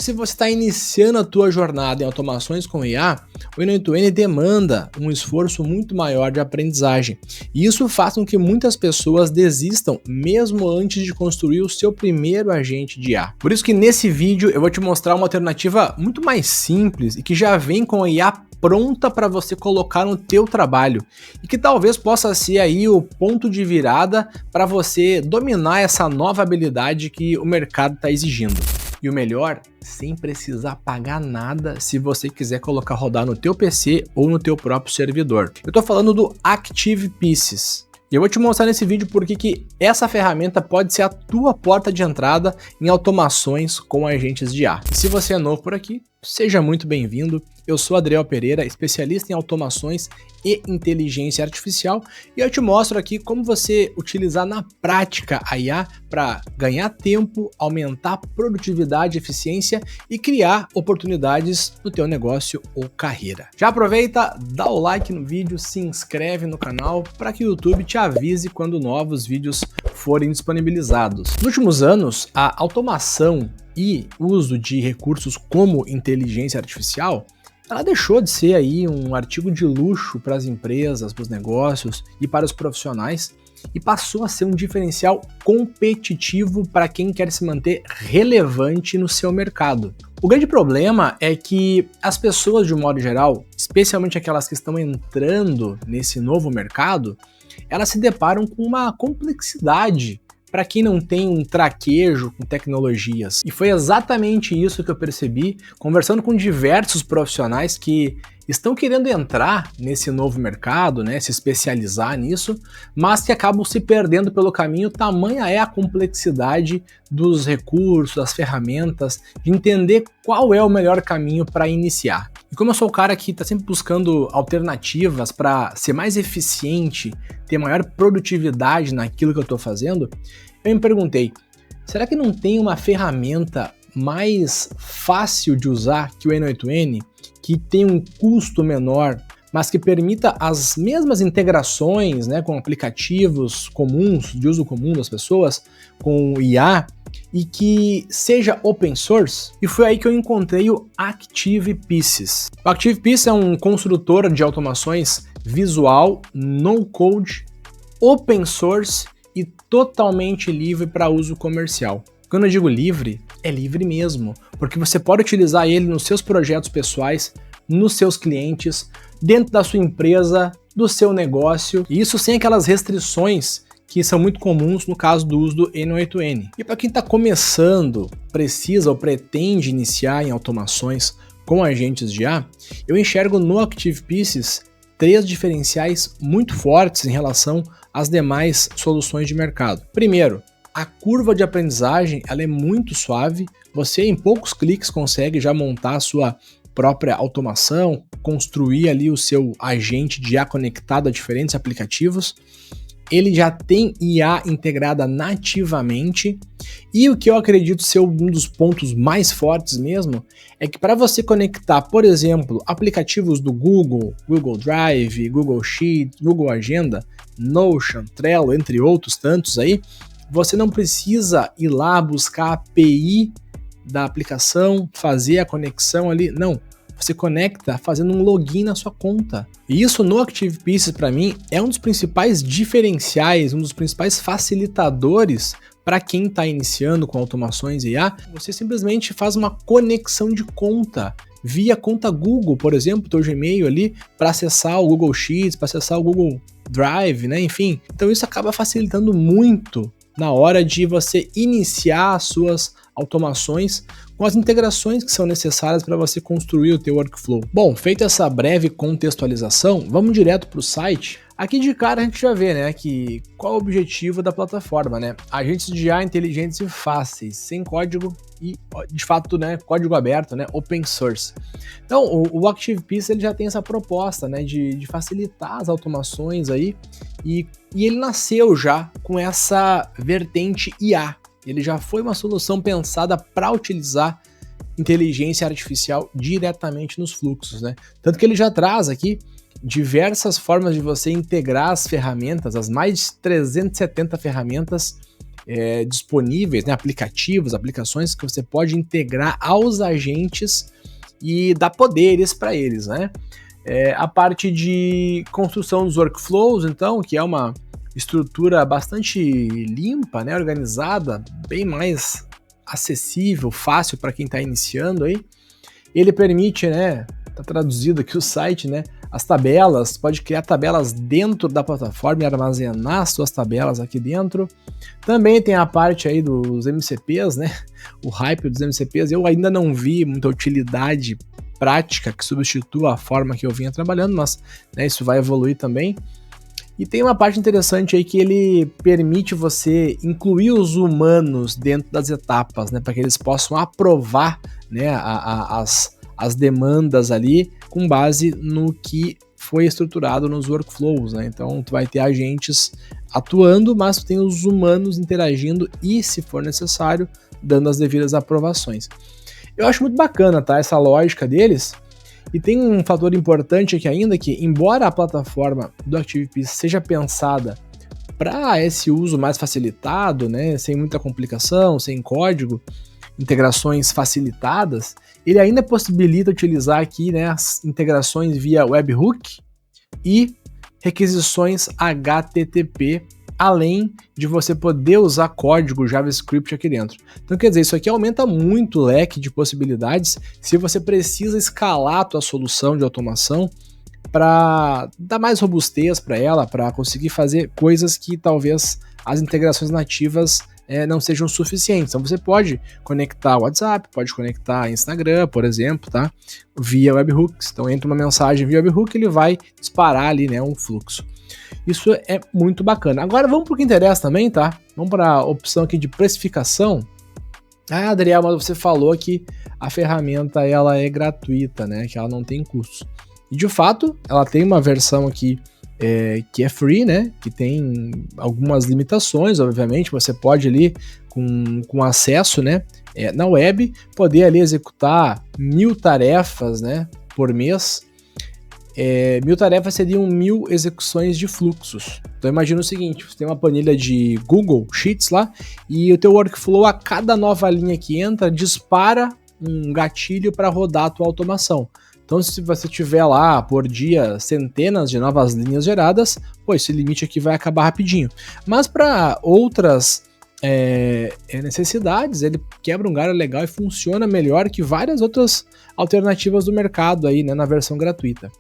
se você está iniciando a tua jornada em automações com IA, o Eno8N demanda um esforço muito maior de aprendizagem. E isso faz com que muitas pessoas desistam mesmo antes de construir o seu primeiro agente de IA. Por isso que nesse vídeo eu vou te mostrar uma alternativa muito mais simples e que já vem com a IA pronta para você colocar no teu trabalho e que talvez possa ser aí o ponto de virada para você dominar essa nova habilidade que o mercado está exigindo. E o melhor, sem precisar pagar nada se você quiser colocar rodar no teu PC ou no teu próprio servidor. Eu estou falando do Active Pieces. E eu vou te mostrar nesse vídeo porque que essa ferramenta pode ser a tua porta de entrada em automações com agentes de IA. E se você é novo por aqui, seja muito bem-vindo. Eu sou Adriel Pereira, especialista em automações e inteligência artificial, e eu te mostro aqui como você utilizar na prática a IA para ganhar tempo, aumentar a produtividade e eficiência e criar oportunidades no teu negócio ou carreira. Já aproveita, dá o like no vídeo, se inscreve no canal para que o YouTube te avise quando novos vídeos forem disponibilizados. Nos últimos anos, a automação e uso de recursos como inteligência artificial, ela deixou de ser aí um artigo de luxo para as empresas, para os negócios e para os profissionais e passou a ser um diferencial competitivo para quem quer se manter relevante no seu mercado. O grande problema é que as pessoas, de um modo geral, especialmente aquelas que estão entrando nesse novo mercado, elas se deparam com uma complexidade para quem não tem um traquejo com tecnologias. E foi exatamente isso que eu percebi conversando com diversos profissionais que estão querendo entrar nesse novo mercado, né, se especializar nisso, mas que acabam se perdendo pelo caminho. Tamanha é a complexidade dos recursos, das ferramentas, de entender qual é o melhor caminho para iniciar. E como eu sou o cara que está sempre buscando alternativas para ser mais eficiente, ter maior produtividade naquilo que eu estou fazendo, eu me perguntei, será que não tem uma ferramenta mais fácil de usar que o Eno8N, que tem um custo menor, mas que permita as mesmas integrações, né, com aplicativos comuns, de uso comum das pessoas, com IA, e que seja open source? E foi aí que eu encontrei o Active Pieces. O Active Pieces é um construtor de automações visual, no-code, open source e totalmente livre para uso comercial. Quando eu digo livre, é livre mesmo, porque você pode utilizar ele nos seus projetos pessoais, nos seus clientes, dentro da sua empresa, do seu negócio, e isso sem aquelas restrições que são muito comuns no caso do uso do Eno8N. E para quem está começando, precisa ou pretende iniciar em automações com agentes de IA, eu enxergo no Active Pieces 3 diferenciais muito fortes em relação às demais soluções de mercado. Primeiro, a curva de aprendizagem ela é muito suave, você em poucos cliques consegue já montar a sua própria automação, construir ali o seu agente de IA conectado a diferentes aplicativos. Ele já tem IA integrada nativamente e o que eu acredito ser um dos pontos mais fortes mesmo é que para você conectar, por exemplo, aplicativos do Google, Google Drive, Google Sheets, Google Agenda, Notion, Trello, entre outros tantos aí, você não precisa ir lá buscar a API da aplicação, fazer a conexão ali, não. Você conecta fazendo um login na sua conta. E isso no Active Pieces, para mim, é um dos principais diferenciais, um dos principais facilitadores para quem está iniciando com automações IA. Você simplesmente faz uma conexão de conta via conta Google, por exemplo, teu Gmail ali, para acessar o Google Sheets, para acessar o Google Drive, né? Enfim. Então isso acaba facilitando muito na hora de você iniciar as suas automações com as integrações que são necessárias para você construir o teu workflow. Bom, feita essa breve contextualização, vamos direto para o site. Aqui de cara a gente já vê, né, que qual é o objetivo da plataforma, né? Agentes de IA inteligentes e fáceis, sem código e, de fato, né, código aberto, né, open source. Então, o Active Pieces ele já tem essa proposta, né, de facilitar as automações aí e ele nasceu já com essa vertente IA. Ele já foi uma solução pensada para utilizar inteligência artificial diretamente nos fluxos, né? Tanto que ele já traz aqui diversas formas de você integrar as ferramentas, as mais de 370 ferramentas disponíveis, né, aplicações que você pode integrar aos agentes e dar poderes para eles, né? A parte de construção dos workflows, então, que é uma estrutura bastante limpa, né, organizada, bem mais acessível, fácil para quem está iniciando aí. Ele permite, né, tá traduzido aqui o site, né, as tabelas, pode criar tabelas dentro da plataforma e armazenar as suas tabelas aqui dentro. Também tem a parte aí dos MCPs, né, o hype dos MCPs. Eu ainda não vi muita utilidade prática que substitua a forma que eu vinha trabalhando, mas, né, isso vai evoluir também. E tem uma parte interessante aí que ele permite você incluir os humanos dentro das etapas, né, para que eles possam aprovar, né, as demandas ali com base no que foi estruturado nos workflows, né? Então tu vai ter agentes atuando, mas tu tem os humanos interagindo e, se for necessário, dando as devidas aprovações. Eu acho muito bacana, tá, essa lógica deles. E tem um fator importante aqui ainda, que embora a plataforma do ActivePeace seja pensada para esse uso mais facilitado, né, sem muita complicação, sem código, integrações facilitadas, ele ainda possibilita utilizar aqui, né, as integrações via webhook e requisições HTTP, além de você poder usar código JavaScript aqui dentro. Então, quer dizer, isso aqui aumenta muito o leque de possibilidades se você precisa escalar a tua solução de automação para dar mais robustez para ela, para conseguir fazer coisas que talvez as integrações nativas não sejam suficientes. Então você pode conectar WhatsApp, pode conectar Instagram, por exemplo, tá? Via webhooks. Então entra uma mensagem via webhook, ele vai disparar ali, né, um fluxo. Isso é muito bacana. Agora vamos para o que interessa também, tá? Vamos para a opção aqui de precificação. Ah, Adriel, mas você falou que a ferramenta ela é gratuita, né? Que ela não tem custos. E de fato, ela tem uma versão aqui que é free, né? Que tem algumas limitações, obviamente. Você pode ali, com acesso, né, na web, poder ali executar 1000 tarefas, né, por mês. 1000 tarefas seriam 1000 execuções de fluxos. Então imagina o seguinte, você tem uma planilha de Google Sheets lá, e o teu workflow, a cada nova linha que entra, dispara um gatilho para rodar a tua automação. Então, se você tiver lá por dia centenas de novas linhas geradas, esse limite aqui vai acabar rapidinho. Mas para outras necessidades, ele quebra um galho legal e funciona melhor que várias outras alternativas do mercado aí, né, na versão gratuita.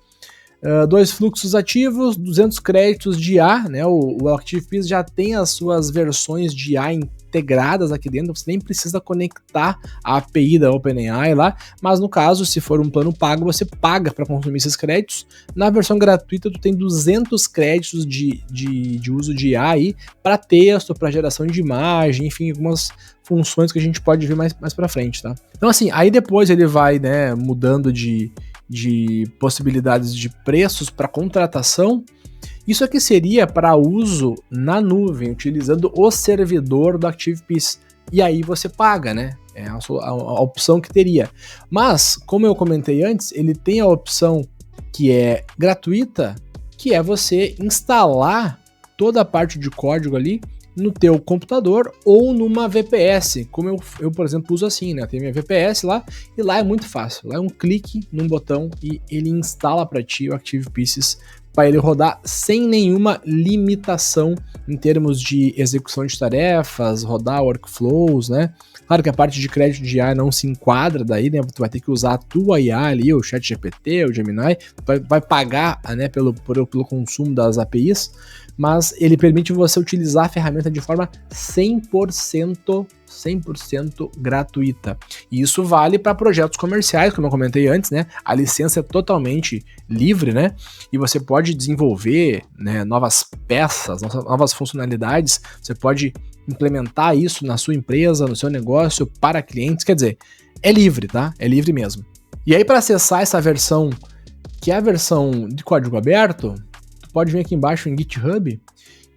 2 fluxos ativos, 200 créditos de IA, né? O ActivePeace já tem as suas versões de IA integradas aqui dentro, você nem precisa conectar a API da OpenAI lá, mas no caso, se for um plano pago, você paga para consumir esses créditos. Na versão gratuita, tu tem 200 créditos de uso de IA aí para texto, para geração de imagem, enfim, algumas funções que a gente pode ver mais para frente, tá? Então assim, aí depois ele vai, né, mudando de possibilidades de preços para contratação. Isso aqui seria para uso na nuvem, utilizando o servidor do ActivePeace. E aí você paga, né? É a opção que teria. Mas, como eu comentei antes, ele tem a opção que é gratuita, que é você instalar toda a parte de código ali no teu computador ou numa VPS, como eu por exemplo, uso assim, né? Tem minha VPS lá, e lá é muito fácil. Lá é um clique num botão e ele instala para ti o ActivePieces para ele rodar sem nenhuma limitação em termos de execução de tarefas, rodar workflows, né? Claro que a parte de crédito de IA não se enquadra daí, né? Tu vai ter que usar a tua IA ali, o ChatGPT, o Gemini, vai pagar, né, pelo consumo das APIs, mas ele permite você utilizar a ferramenta de forma 100% gratuita. E isso vale para projetos comerciais, como eu comentei antes, né? A licença é totalmente livre, né? E você pode desenvolver, né, novas peças, novas funcionalidades, você pode implementar isso na sua empresa, no seu negócio, para clientes, quer dizer, é livre, tá? É livre mesmo. E aí, para acessar essa versão, que é a versão de código aberto, tu pode vir aqui embaixo em GitHub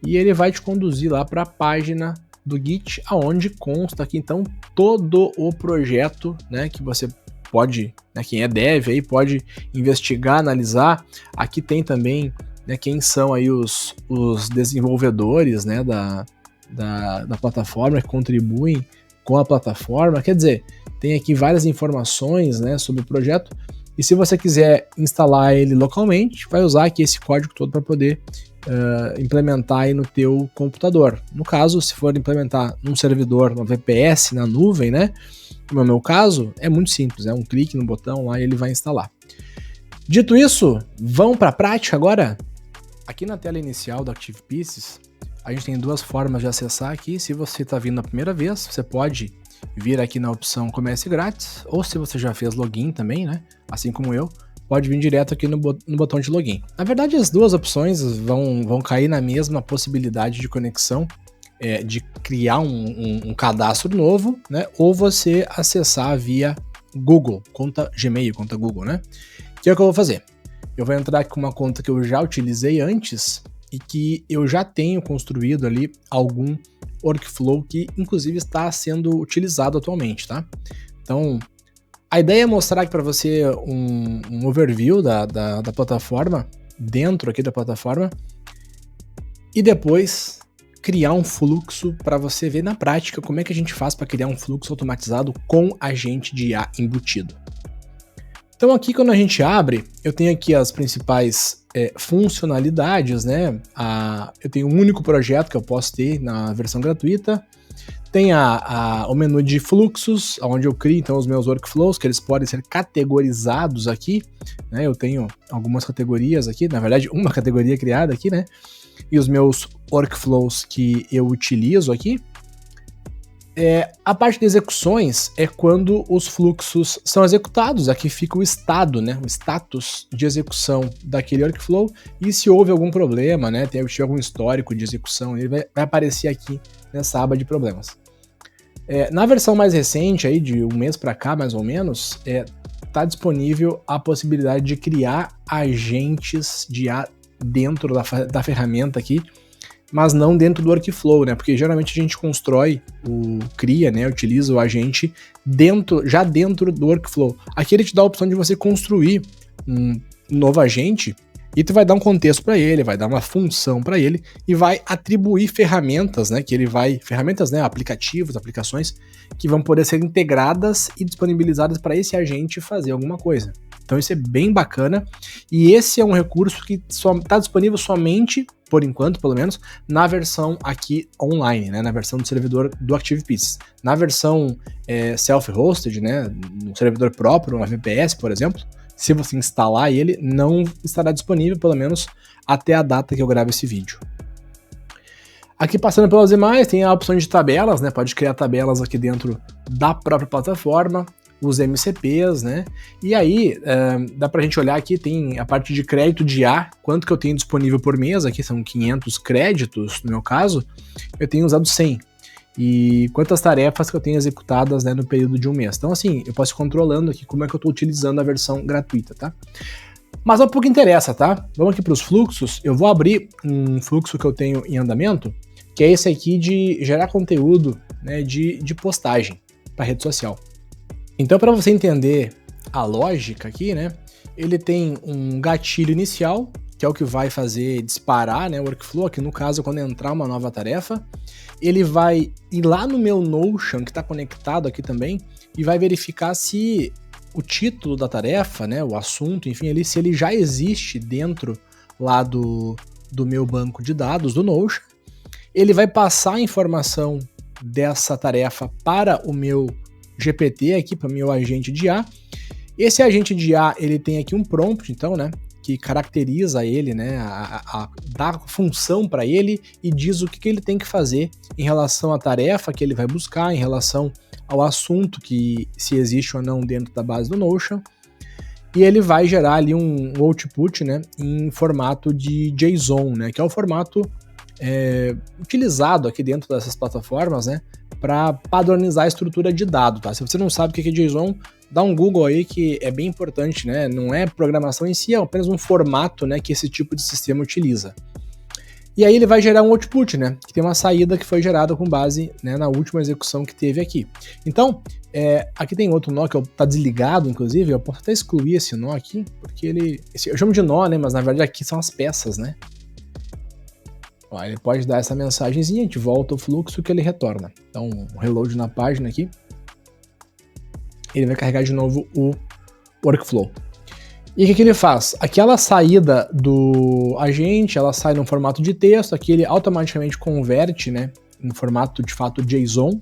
e ele vai te conduzir lá para a página do Git, aonde consta aqui então todo o projeto, né, que você pode, né, quem é dev aí pode investigar, analisar. Aqui tem também, né, quem são aí os desenvolvedores, né, da plataforma, que contribuem com a plataforma. Quer dizer, tem aqui várias informações, né, sobre o projeto. E se você quiser instalar ele localmente, vai usar aqui esse código todo para poder implementar aí no teu computador. No caso, se for implementar num servidor, no VPS, na nuvem, né? No meu caso, é muito simples, é um clique no botão lá e ele vai instalar. Dito isso, vamos para a prática agora? Aqui na tela inicial do ActivePieces, a gente tem duas formas de acessar aqui. Se você está vindo a primeira vez, você pode vir aqui na opção Comece Grátis, ou se você já fez login também, né? Assim como eu, pode vir direto aqui no botão de login. Na verdade, as duas opções vão cair na mesma possibilidade de conexão, de criar um cadastro novo, né? Ou você acessar via Google, conta Gmail, conta Google, né? Que é o que eu vou fazer. Eu vou entrar aqui com uma conta que eu já utilizei antes e que eu já tenho construído ali algum workflow que inclusive está sendo utilizado atualmente, tá? Então, a ideia é mostrar aqui para você um overview da plataforma, dentro aqui da plataforma, e depois criar um fluxo para você ver na prática como é que a gente faz para criar um fluxo automatizado com agente de IA embutido. Então aqui quando a gente abre, eu tenho aqui as principais funcionalidades, né? Eu tenho um único projeto que eu posso ter na versão gratuita. Tem o menu de fluxos, onde eu crio então os meus workflows, que eles podem ser categorizados aqui, né? Eu tenho algumas categorias aqui, na verdade uma categoria criada aqui, né? E os meus workflows que eu utilizo aqui. A parte de execuções é quando os fluxos são executados, aqui fica o estado, né, o status de execução daquele workflow, e se houve algum problema, né, tiver algum histórico de execução, ele vai aparecer aqui nessa aba de problemas. Na versão mais recente, aí, de um mês para cá, mais ou menos, está disponível a possibilidade de criar agentes de IA dentro da ferramenta aqui, mas não dentro do workflow, né? Porque geralmente a gente cria, né? Utiliza o agente já dentro do workflow. Aqui ele te dá a opção de você construir um novo agente e tu vai dar um contexto para ele, vai dar uma função para ele e vai atribuir ferramentas, né? Aplicativos, aplicações que vão poder ser integradas e disponibilizadas para esse agente fazer alguma coisa. Então isso é bem bacana e esse é um recurso que está disponível somente, por enquanto pelo menos, na versão aqui online, né, na versão do servidor do ActivePieces. Na versão self-hosted, né, no servidor próprio, uma VPS, por exemplo, se você instalar ele, não estará disponível, pelo menos até a data que eu gravo esse vídeo. Aqui passando pelas demais, tem a opção de tabelas, né, pode criar tabelas aqui dentro da própria plataforma, os MCPs, né? E aí, dá pra gente olhar aqui, tem a parte de crédito de IA, quanto que eu tenho disponível por mês, aqui são 500 créditos, no meu caso, eu tenho usado 100. E quantas tarefas que eu tenho executadas, né, no período de um mês. Então, assim, eu posso ir controlando aqui como é que eu tô utilizando a versão gratuita, tá? Mas é um pouco interessa, tá? Vamos aqui para os fluxos, eu vou abrir um fluxo que eu tenho em andamento, que é esse aqui de gerar conteúdo, né, de postagem para rede social. Então, para você entender a lógica aqui, né, ele tem um gatilho inicial, que é o que vai fazer disparar, né, o workflow, aqui no caso, quando entrar uma nova tarefa, ele vai ir lá no meu Notion, que está conectado aqui também, e vai verificar se o título da tarefa, né, o assunto, enfim, se ele já existe dentro lá do meu banco de dados, do Notion. Ele vai passar a informação dessa tarefa para o meu GPT aqui, para o meu agente de IA. Esse agente de IA, ele tem aqui um prompt, então, né, que caracteriza ele, né, dá função para ele e diz o que ele tem que fazer em relação à tarefa que ele vai buscar, em relação ao assunto, que se existe ou não dentro da base do Notion. E ele vai gerar ali um output, né, em formato de JSON, né, que é o formato utilizado aqui dentro dessas plataformas, né, para padronizar a estrutura de dado, tá? Se você não sabe o que é JSON, dá um Google aí que é bem importante, né? Não é programação em si, é apenas um formato, né, que esse tipo de sistema utiliza. E aí ele vai gerar um output, né, que tem uma saída que foi gerada com base, né, na última execução que teve aqui. Então, aqui tem outro nó que tá desligado, inclusive, eu posso até excluir esse nó aqui, porque eu chamo de nó, né, mas na verdade aqui são as peças, né? Ó, ele pode dar essa mensagenzinha, a gente volta o fluxo que ele retorna. Então, um reload na página aqui. Ele vai carregar de novo o workflow. E o que ele faz? Aquela saída do agente, ela sai no formato de texto, aqui ele automaticamente converte, né, em formato de fato JSON.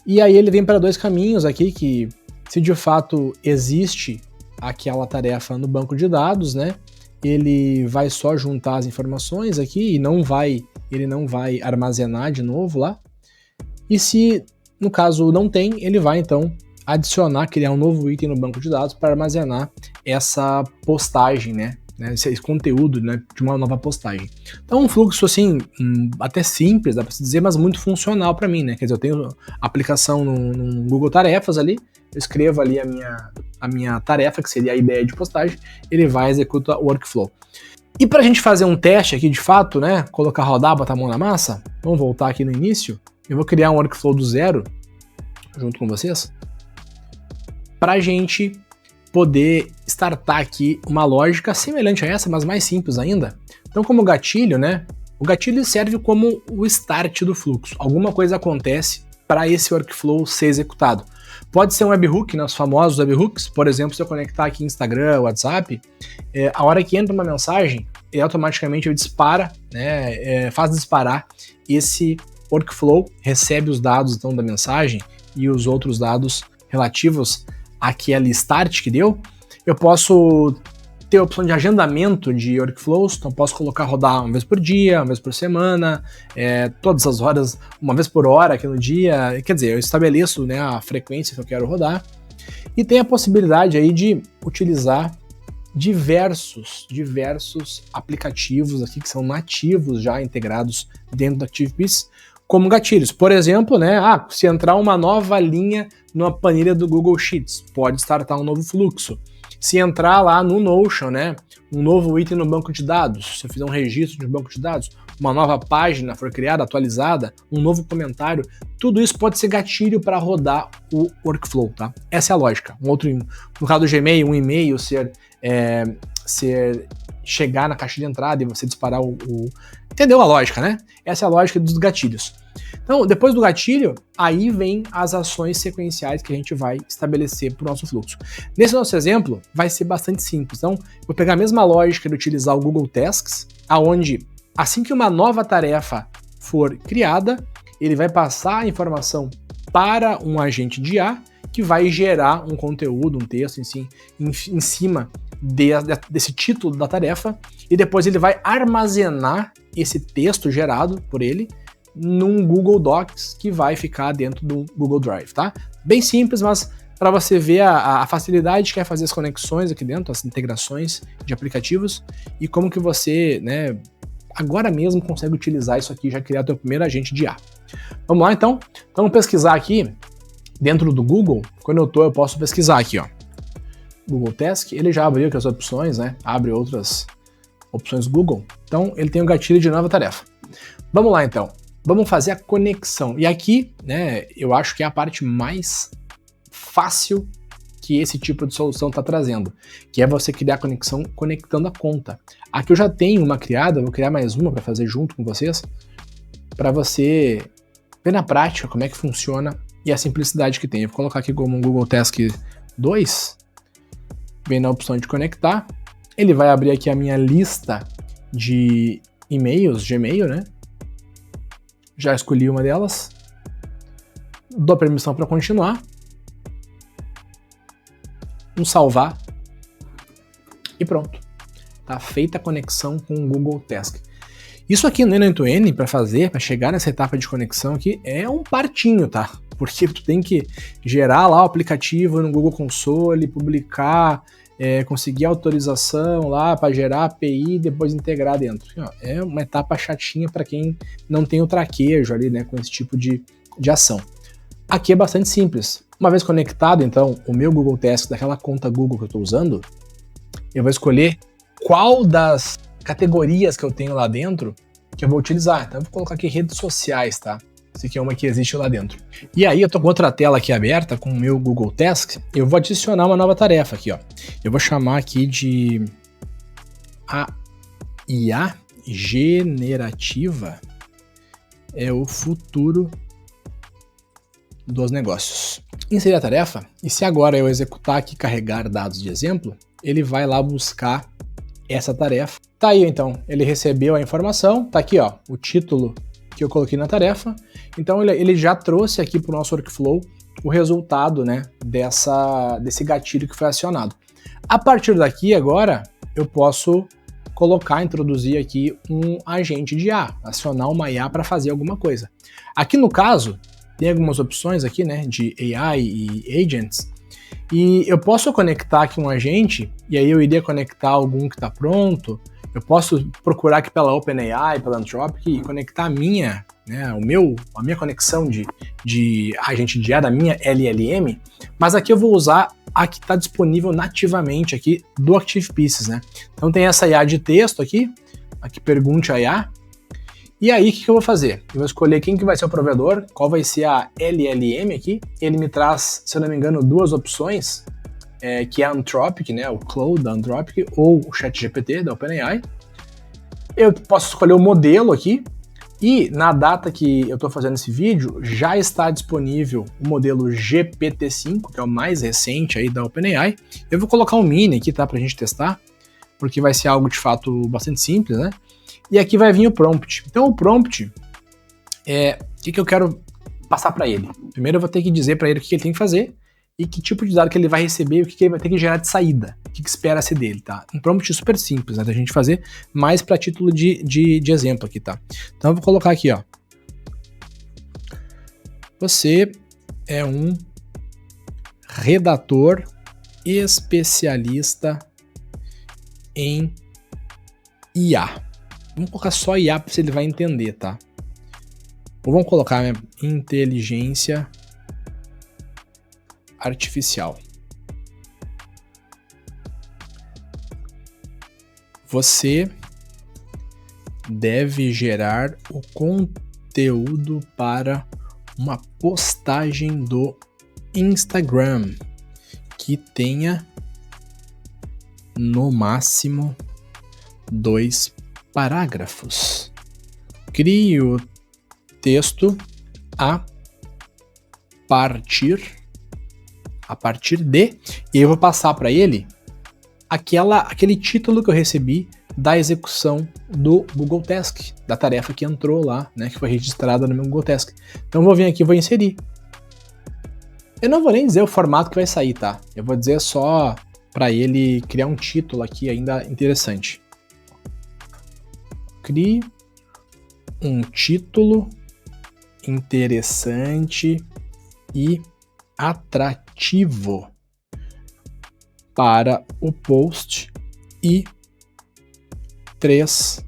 E aí ele vem para dois caminhos aqui, que se de fato existe aquela tarefa no banco de dados, né, ele vai só juntar as informações aqui e ele não vai armazenar de novo lá. E se no caso não tem, ele vai então adicionar, criar um novo item no banco de dados para armazenar essa postagem, né, esse conteúdo, né, de uma nova postagem. Então um fluxo assim, até simples, dá para se dizer, mas muito funcional para mim, né, quer dizer, eu tenho aplicação no Google Tarefas ali, eu escrevo ali a minha tarefa, que seria a ideia de postagem, ele vai executar o workflow. E para a gente fazer um teste aqui de fato, né, colocar rodar, botar a mão na massa, vamos voltar aqui no início, eu vou criar um workflow do zero, junto com vocês, para a gente poder startar aqui uma lógica semelhante a essa, mas mais simples ainda. Então, como gatilho, né? O gatilho serve como o start do fluxo. Alguma coisa acontece para esse workflow ser executado. Pode ser um webhook, né, os famosos webhooks. Por exemplo, se eu conectar aqui Instagram, WhatsApp, a hora que entra uma mensagem, ele automaticamente dispara, né, faz disparar esse workflow, recebe os dados então da mensagem e os outros dados relativos àquele start que deu. Eu posso ter a opção de agendamento de workflows, então posso colocar rodar uma vez por dia, uma vez por semana, todas as horas, uma vez por hora aqui no dia, quer dizer, eu estabeleço, né, a frequência que eu quero rodar, e tem a possibilidade aí de utilizar diversos aplicativos aqui que são nativos já integrados dentro do ActivePiece, como gatilhos. Por exemplo, né, se entrar uma nova linha numa planilha do Google Sheets, pode startar um novo fluxo. Se entrar lá no Notion, né, um novo item no banco de dados, se eu fizer um registro de banco de dados, uma nova página for criada, atualizada, um novo comentário, tudo isso pode ser gatilho para rodar o workflow, tá? Essa é a lógica. No caso do Gmail, um e-mail chegar na caixa de entrada e você disparar Entendeu a lógica, né? Essa é a lógica dos gatilhos. Então, depois do gatilho, aí vem as ações sequenciais que a gente vai estabelecer para o nosso fluxo. Nesse nosso exemplo, vai ser bastante simples. Então, vou pegar a mesma lógica de utilizar o Google Tasks, aonde assim que uma nova tarefa for criada, ele vai passar a informação para um agente de IA que vai gerar um conteúdo, um texto em cima desse título da tarefa, e depois ele vai armazenar esse texto gerado por ele num Google Docs que vai ficar dentro do Google Drive, tá? Bem simples, mas para você ver a facilidade que é fazer as conexões aqui dentro, as integrações de aplicativos, e como que você, né, agora mesmo consegue utilizar isso aqui, já criar teu primeiro agente de IA. Vamos lá então? Vamos pesquisar aqui dentro do Google. Quando eu posso pesquisar aqui, ó, Google Task, ele já abriu aqui as opções, né? Abre outras opções Google. Então ele tem um gatilho de nova tarefa. Vamos lá então. Vamos fazer a conexão. E aqui, né, eu acho que é a parte mais fácil que esse tipo de solução está trazendo, que é você criar a conexão conectando a conta. Aqui eu já tenho uma criada, vou criar mais uma para fazer junto com vocês, para você ver na prática como é que funciona e a simplicidade que tem. Eu vou colocar aqui como um Google Task 2, vem na opção de conectar, ele vai abrir aqui a minha lista de e-mails, Gmail, né? Já escolhi uma delas, dou permissão para continuar, salvar e pronto. Tá feita a conexão com o Google Task. Isso aqui no N2N, para chegar nessa etapa de conexão aqui, é um partinho, tá? Porque tu tem que gerar lá o aplicativo no Google Console, publicar, conseguir autorização lá para gerar API e depois integrar dentro. É uma etapa chatinha para quem não tem o traquejo ali, né, com esse tipo de ação. Aqui é bastante simples. Uma vez conectado, então, o meu Google Task daquela conta Google que eu estou usando, eu vou escolher qual das categorias que eu tenho lá dentro que eu vou utilizar. Então eu vou colocar aqui redes sociais, tá? Essa aqui é uma que existe lá dentro. E aí eu tô com outra tela aqui aberta com o meu Google Task. Eu vou adicionar uma nova tarefa aqui, ó. Eu vou chamar aqui de IA generativa é o futuro dos negócios. Inserir a tarefa, e se agora eu executar aqui carregar dados de exemplo, ele vai lá buscar essa tarefa. Tá aí então, ele recebeu a informação, tá aqui ó, o título que eu coloquei na tarefa, então ele já trouxe aqui para o nosso workflow o resultado, né, desse gatilho que foi acionado. A partir daqui agora, eu posso introduzir aqui um agente de IA, acionar uma IA para fazer alguma coisa. Aqui no caso, tem algumas opções aqui, né, de AI e agents, e eu posso conectar aqui um agente, e aí eu iria conectar algum que está pronto, eu posso procurar aqui pela OpenAI, pela Anthropic e conectar a minha, né, a minha conexão de agente de IA da minha LLM, mas aqui eu vou usar a que está disponível nativamente aqui do ActivePieces, né? Então tem essa IA de texto aqui pergunte a IA, e aí o que eu vou fazer? Eu vou escolher quem que vai ser o provedor, qual vai ser a LLM aqui, ele me traz, se eu não me engano, duas opções, que é a Anthropic, né, o Claude da Anthropic, ou o ChatGPT da OpenAI. Eu posso escolher o modelo aqui, e na data que eu estou fazendo esse vídeo, já está disponível o modelo GPT-5, que é o mais recente aí da OpenAI. Eu vou colocar um mini aqui, tá, pra gente testar, porque vai ser algo de fato bastante simples, né? E aqui vai vir o prompt. Então o prompt, o que eu quero passar para ele? Primeiro eu vou ter que dizer para ele o que ele tem que fazer, e que tipo de dado que ele vai receber e o que ele vai ter que gerar de saída, o que espera-se dele, tá? Um prompt super simples, né, da gente fazer, mais para título de exemplo aqui, tá? Então eu vou colocar aqui, ó. Você é um redator especialista em IA. Vamos colocar só IA para ele vai entender, tá? Ou vamos colocar, né, inteligência artificial. Você deve gerar o conteúdo para uma postagem do Instagram que tenha no máximo 2 parágrafos. Crie o texto a partir de, e eu vou passar para ele aquele título que eu recebi da execução do Google Task, da tarefa que entrou lá, né, que foi registrada no meu Google Task. Então eu vou vir aqui e vou inserir. Eu não vou nem dizer o formato que vai sair, tá? Eu vou dizer só para ele criar um título aqui ainda interessante. Crie um título interessante e atrativo para o post e 3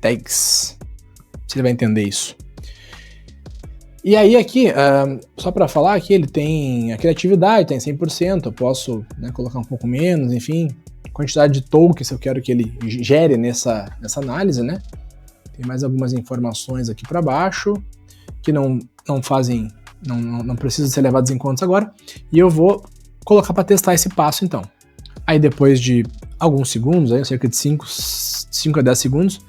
tags. Você vai entender isso. E aí aqui, só para falar que ele tem a criatividade, tem 100%, eu posso, né, colocar um pouco menos, enfim, quantidade de tokens eu quero que ele gere nessa análise, né? Tem mais algumas informações aqui para baixo que não precisam ser levadas em conta agora, e eu vou colocar para testar esse passo então. Aí depois de alguns segundos, aí, cerca de 5 a 10 segundos,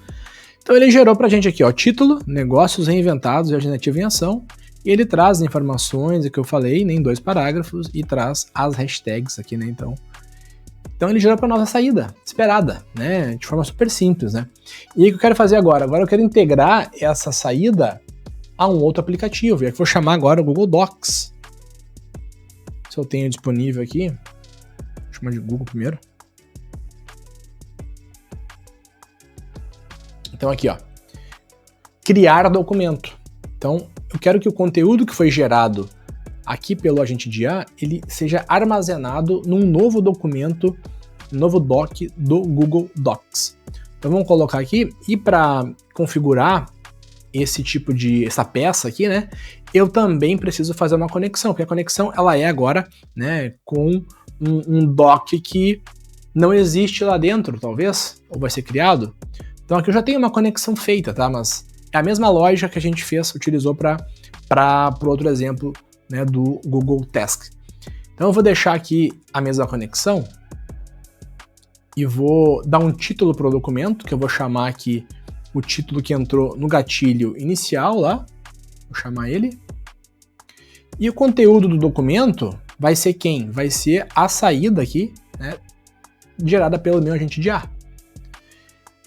então ele gerou pra gente aqui, ó, título, negócios reinventados e alternativa em ação, e ele traz as informações que eu falei, né, em 2 parágrafos, e traz as hashtags aqui, né, então ele gerou pra nossa saída, esperada, né, de forma super simples, né. E aí o que eu quero fazer agora? Agora eu quero integrar essa saída a um outro aplicativo, e aqui eu vou chamar agora o Google Docs. Se eu tenho disponível aqui, vou chamar de Google primeiro. Então aqui, ó, criar documento. Então eu quero que o conteúdo que foi gerado aqui pelo agente de IA, ele seja armazenado num novo documento, novo doc do Google Docs. Então vamos colocar aqui, e para configurar essa peça aqui, né, eu também preciso fazer uma conexão, porque a conexão ela é agora, né, com um doc que não existe lá dentro, talvez, ou vai ser criado. Então aqui eu já tenho uma conexão feita, tá? Mas é a mesma lógica que a gente utilizou para o outro exemplo, né, do Google Task. Então eu vou deixar aqui a mesma conexão. e vou dar um título para o documento, que eu vou chamar aqui o título que entrou no gatilho inicial lá, vou chamar ele. E o conteúdo do documento vai ser quem? Vai ser a saída aqui, né, gerada pelo meu agente de IA.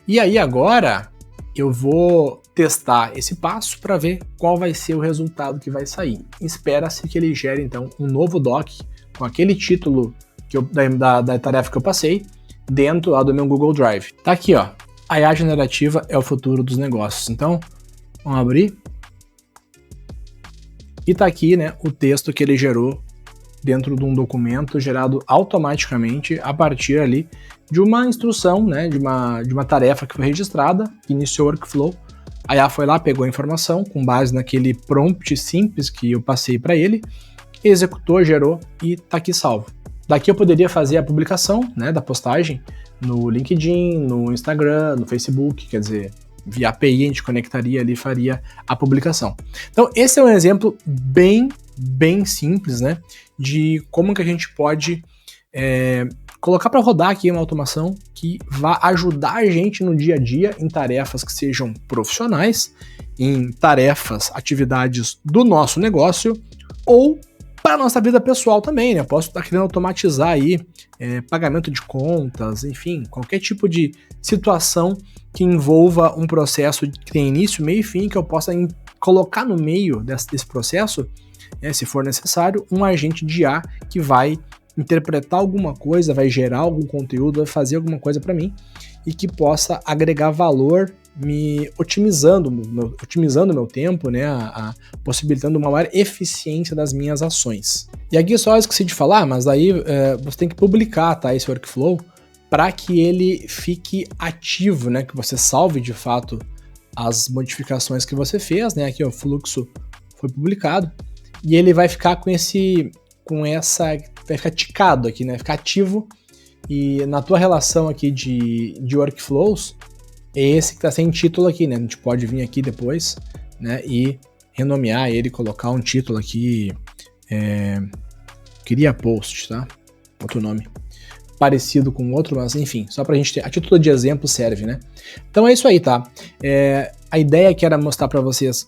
E aí agora eu vou testar esse passo para ver qual vai ser o resultado que vai sair. Espera-se que ele gere então um novo doc com aquele título da tarefa que eu passei dentro lá do meu Google Drive. Tá aqui, ó. A IA generativa é o futuro dos negócios. Então, vamos abrir. E tá aqui, né, o texto que ele gerou dentro de um documento gerado automaticamente a partir ali de uma instrução, né, de uma tarefa que foi registrada, que iniciou o workflow. A IA foi lá, pegou a informação com base naquele prompt simples que eu passei para ele, executou, gerou e tá aqui salvo. Daqui eu poderia fazer a publicação, né, da postagem no LinkedIn, no Instagram, no Facebook, quer dizer, via API a gente conectaria ali e faria a publicação. Então esse é um exemplo bem simples, né, de como que a gente pode colocar para rodar aqui uma automação que vá ajudar a gente no dia a dia em tarefas que sejam profissionais, em tarefas, atividades do nosso negócio ou para a nossa vida pessoal também, né? Eu posso estar querendo automatizar aí pagamento de contas, enfim, qualquer tipo de situação que envolva um processo que tem início, meio e fim, que eu possa colocar no meio desse processo, se for necessário, um agente de IA que vai interpretar alguma coisa, vai gerar algum conteúdo, vai fazer alguma coisa para mim e que possa agregar valor, me otimizando o meu tempo, né, possibilitando uma maior eficiência das minhas ações. E aqui só esqueci de falar, mas aí você tem que publicar, tá, esse workflow para que ele fique ativo, né, que você salve de fato as modificações que você fez, né, aqui o fluxo foi publicado e ele vai ficar vai ficar ticado aqui, né, ficar ativo. E na tua relação aqui de workflows, é esse que está sem título aqui, né? A gente pode vir aqui depois, né, e renomear ele, colocar um título aqui, cria post, tá? Outro nome. Parecido com outro, mas enfim, só pra gente ter, a título de exemplo serve, né? Então é isso aí, tá? A ideia que era mostrar para vocês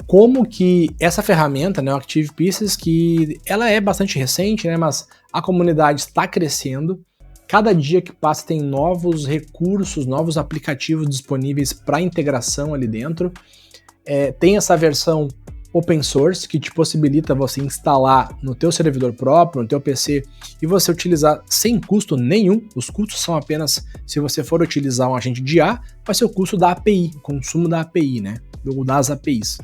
como que essa ferramenta, né, o Active Pieces, que ela é bastante recente, né, mas a comunidade está crescendo. Cada dia que passa tem novos recursos, novos aplicativos disponíveis para integração ali dentro. Tem essa versão open source que te possibilita você instalar no teu servidor próprio, no teu PC, e você utilizar sem custo nenhum. Os custos são apenas se você for utilizar um agente de IA, vai ser o custo da API, o consumo da API, né? Ou das APIs.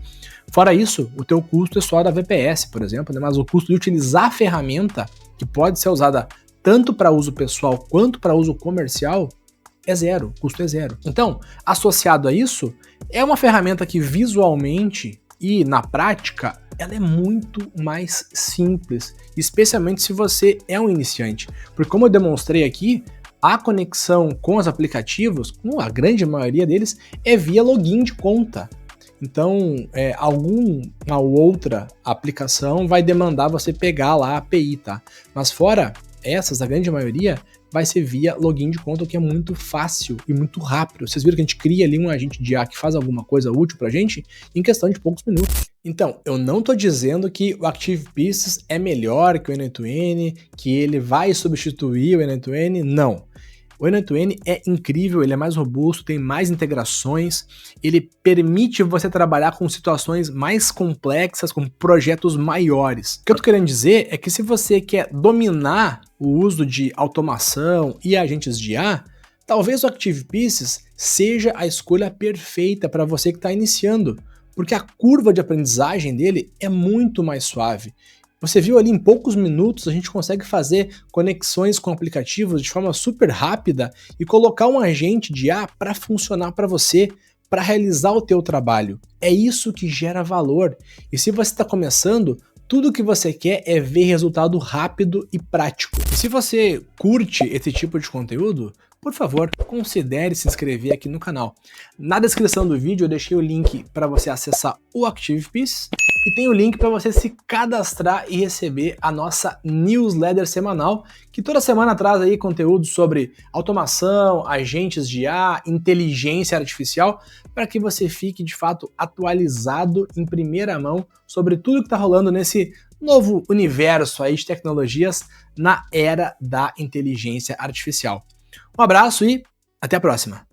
Fora isso, o teu custo é só da VPS, por exemplo, né? Mas o custo de utilizar a ferramenta, que pode ser usada tanto para uso pessoal quanto para uso comercial, é zero, o custo é zero. Então, associado a isso, é uma ferramenta que visualmente e na prática, ela é muito mais simples, especialmente se você é um iniciante. Porque como eu demonstrei aqui, a conexão com os aplicativos, com a grande maioria deles, é via login de conta. Então, alguma outra aplicação vai demandar você pegar lá a API, tá? Mas fora essas, a grande maioria, vai ser via login de conta, o que é muito fácil e muito rápido. Vocês viram que a gente cria ali um agente de IA que faz alguma coisa útil pra gente em questão de poucos minutos. Então, eu não tô dizendo que o Active Pieces é melhor que o N8N, que ele vai substituir o N8N, não. O N8N é incrível, ele é mais robusto, tem mais integrações, ele permite você trabalhar com situações mais complexas, com projetos maiores. O que eu tô querendo dizer é que se você quer dominar o uso de automação e agentes de IA, talvez o Active Pieces seja a escolha perfeita para você que está iniciando, porque a curva de aprendizagem dele é muito mais suave. Você viu ali, em poucos minutos a gente consegue fazer conexões com aplicativos de forma super rápida e colocar um agente de IA para funcionar para você, para realizar o teu trabalho. É isso que gera valor. E se você está começando, tudo que você quer é ver resultado rápido e prático. E se você curte esse tipo de conteúdo, por favor, considere se inscrever aqui no canal. Na descrição do vídeo eu deixei o link para você acessar o ActivePeace e tem o link para você se cadastrar e receber a nossa newsletter semanal, que toda semana traz aí conteúdo sobre automação, agentes de IA, inteligência artificial, para que você fique de fato atualizado em primeira mão sobre tudo que está rolando nesse novo universo aí de tecnologias na era da inteligência artificial. Um abraço e até a próxima!